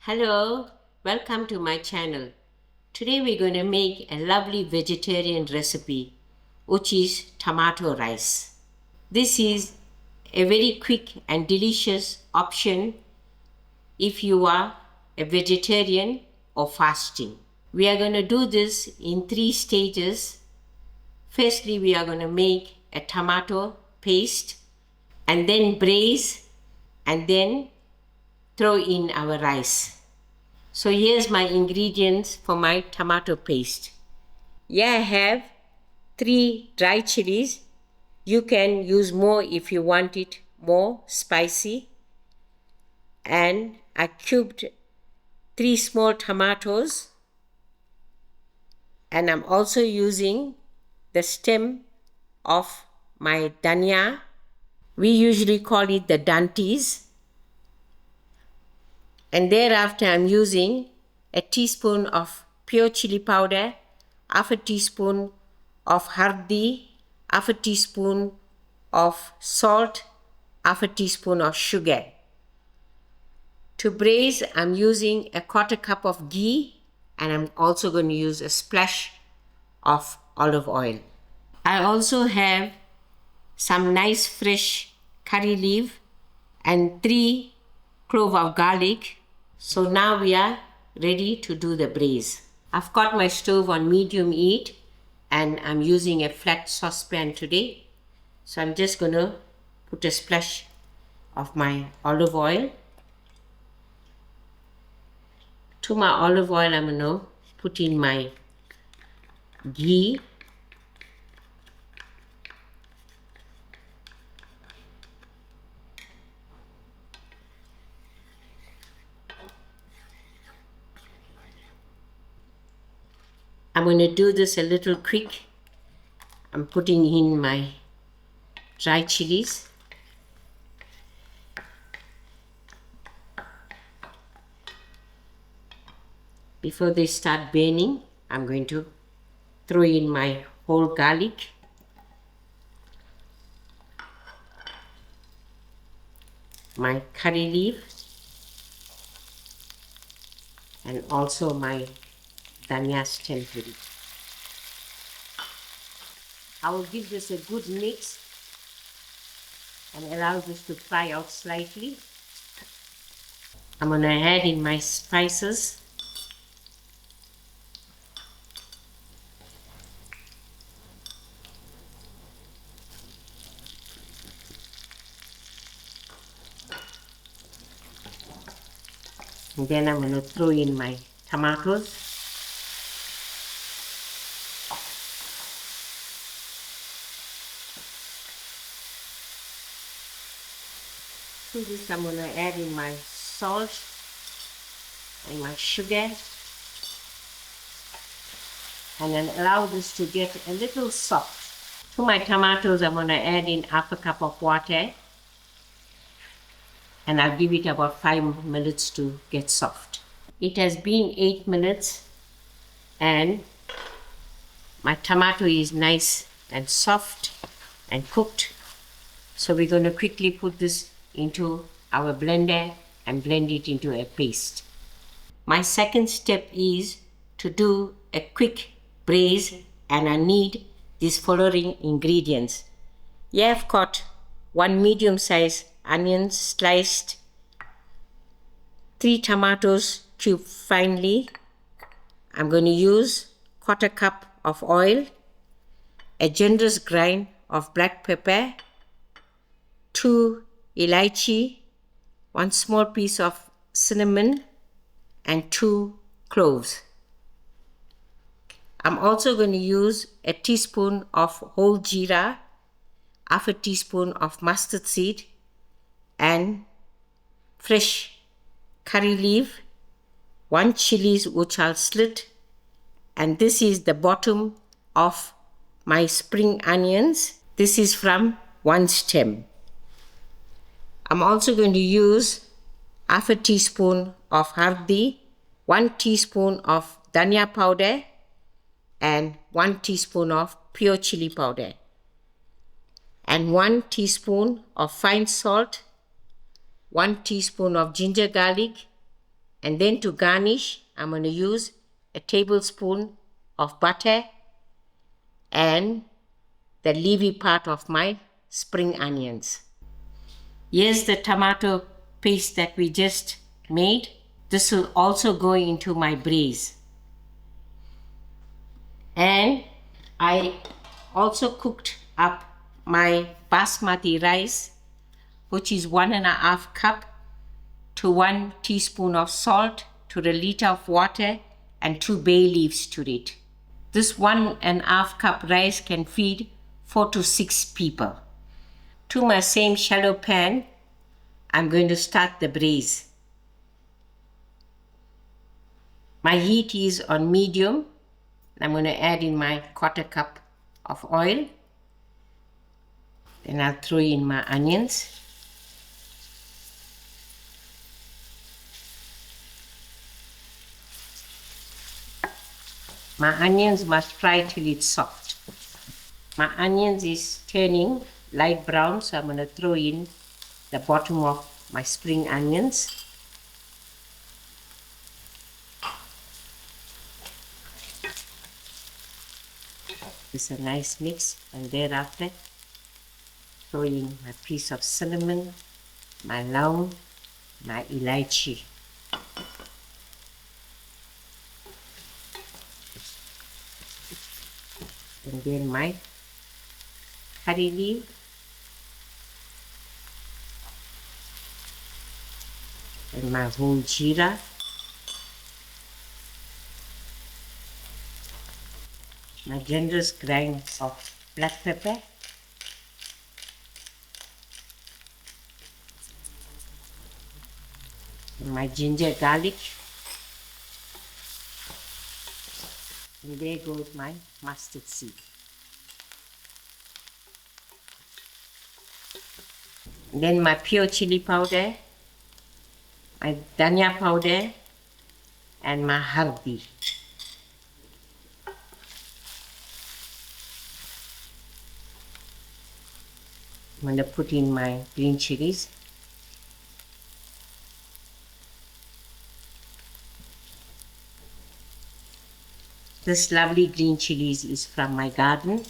Hello, welcome to my channel. Today we're going to make a lovely vegetarian recipe, which is tomato rice. This is a very quick and delicious option if you are a vegetarian or fasting. We are going to do this in 3 stages. Firstly, we are going to make a tomato paste and then braise and then throw in our rice. So here's my ingredients for my tomato paste. Here I have 3 dry chilies. You can use more if you want it more spicy. And I cubed 3 small tomatoes. And I'm also using the stem of my dhania. We usually call it the dantis. And thereafter I'm using a teaspoon of pure chili powder, half a teaspoon of hurdee, half a teaspoon of salt, half a teaspoon of sugar. To braise, I'm using a 1/4 cup of ghee, and I'm also going to use a splash of olive oil. I also have some nice fresh curry leaf and 3 cloves of garlic. So now we are ready to do the braise. I've got my stove on medium heat and I'm using a flat saucepan today. So I'm just going to put a splash of my olive oil. To my olive oil, I'm going to put in my ghee. I'm going to do this a little quick. I'm putting in my dry chilies. Before they start burning, I'm going to throw in my whole garlic. My curry leaf. And also my dhania stem. I will give this a good mix and allow this to fry out slightly. I'm going to add in my spices. And then I'm going to throw in my tomatoes. To this I'm going to add in my salt and my sugar. And then allow this to get a little soft. To my tomatoes I'm going to add in half a cup of water. And I'll give it about 5 minutes to get soft. It has been 8 minutes and my tomato is nice and soft and cooked. So we're going to quickly put this into our blender and blend it into a paste. My second step is to do a quick braise, and I need these following ingredients. Here I've got 1 medium-sized onion sliced, 3 tomatoes cubed finely. I'm going to use 1/4 cup of oil, a generous grind of black pepper, 2 elaichi, 1 small piece of cinnamon, and 2 cloves. I'm also going to use a teaspoon of whole jeera, half a teaspoon of mustard seed, and fresh curry leaf, 1 chillies which I'll slit, and this is the bottom of my spring onions. This is from 1 stem. I'm also going to use half a teaspoon of hurdee, 1 teaspoon of dhania powder, and 1 teaspoon of pure chili powder, and 1 teaspoon of fine salt, 1 teaspoon of ginger garlic, And then to garnish, I'm going to use a tablespoon of butter and the leafy part of my spring onions. Here's the tomato paste that we just made. This will also go into my braise. And I also cooked up my basmati rice, which is 1.5 cup to 1 teaspoon of salt to a liter of water and 2 bay leaves to it. This 1.5 cup rice can feed 4 to 6 people. To my same shallow pan, I'm going to start the braise. My heat is on medium. I'm going to add in my 1/4 cup of oil. Then I'll throw in my onions. My onions must fry till it's soft. My onions is turning light brown, so I'm going to throw in the bottom of my spring onions. It's a nice mix, and thereafter throw in my piece of cinnamon, my lamb, my elaichi. And then my curry leaf, and my whole jeera, my generous grind of black pepper, and my ginger garlic, and there goes my mustard seed. And then my pure chili powder, my dhania powder, and my hurdee. I'm going to put in my green chilies. This lovely green chilies is from my garden.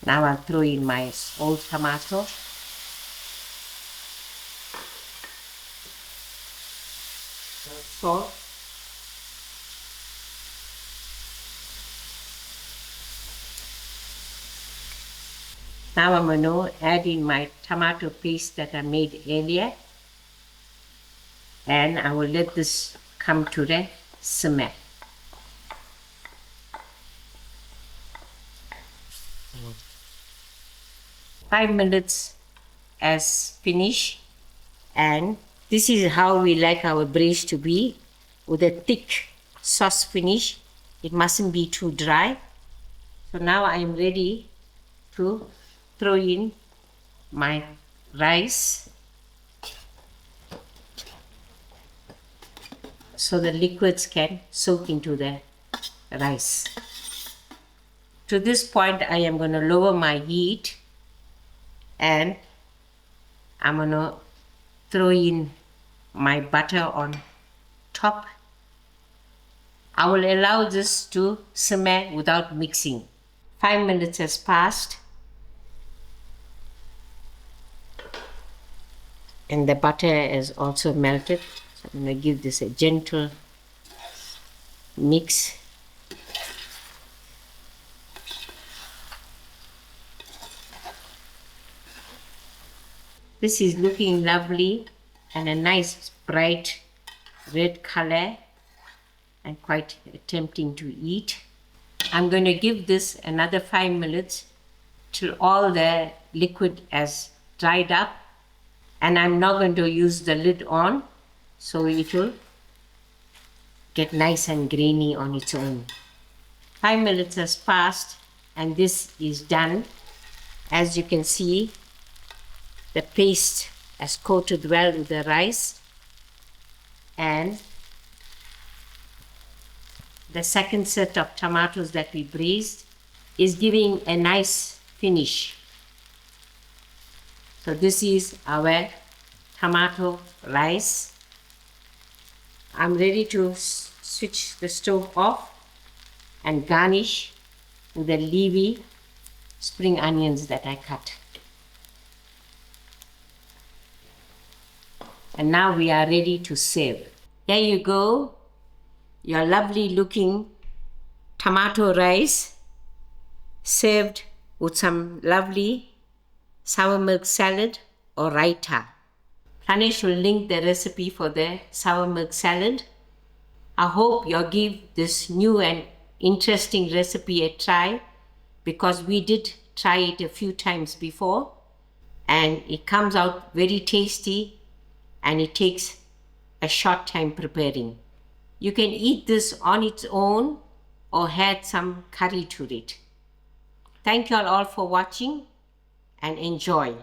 Now I'll throw in my old tomato. Salt. Now I'm going to add in my tomato paste that I made earlier. And I will let this come to the simmer. Mm. 5 minutes as finished, and this is how we like our braise to be, with a thick sauce finish. It mustn't be too dry. So now I am ready to throw in my rice so the liquids can soak into the rice. To this point, I am going to lower my heat, and I'm going to throw in my butter on top. I will allow this to simmer without mixing. 5 minutes has passed, and the butter is also melted. So I'm going to give this a gentle mix. This is looking lovely and a nice bright red color and quite tempting to eat. I'm going to give this another 5 minutes till all the liquid has dried up, and I'm not going to use the lid on, so it will get nice and grainy on its own. 5 minutes has passed and this is done. As you can see, the paste has coated well with the rice, and the second set of tomatoes that we braised is giving a nice finish. So this is our tomato rice, I'm ready to switch the stove off and garnish with the leafy spring onions that I cut. And now we are ready to serve. Here you go, your lovely looking tomato rice served with some lovely sour milk salad or raita. Pranesh will link the recipe for the sour milk salad. I hope you'll give this new and interesting recipe a try, because we did try it a few times before and it comes out very tasty and it takes a short time preparing. You can eat this on its own or add some curry to it. Thank you all for watching and enjoy.